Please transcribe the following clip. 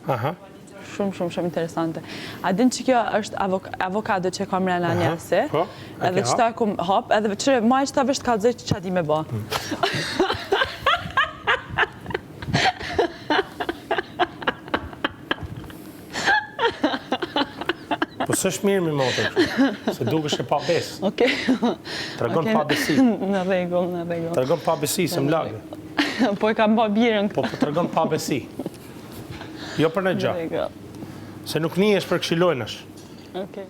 Aha. Shumë interesante. A din që kjo është avokado që ka mrena njëse, edhe që ta kum hap, edhe që ma që ta vështë ka dzej që di me ba. Po së është mirë mi motër, se duke shë pa besë. Okej. Të regon pa besi. Në regull. Të regon pa besi, se më lagë. Po e kam ba birën. Po të regon pa besi. Jo për në gjë. Se nuk një është për këshilojnësh. Okej.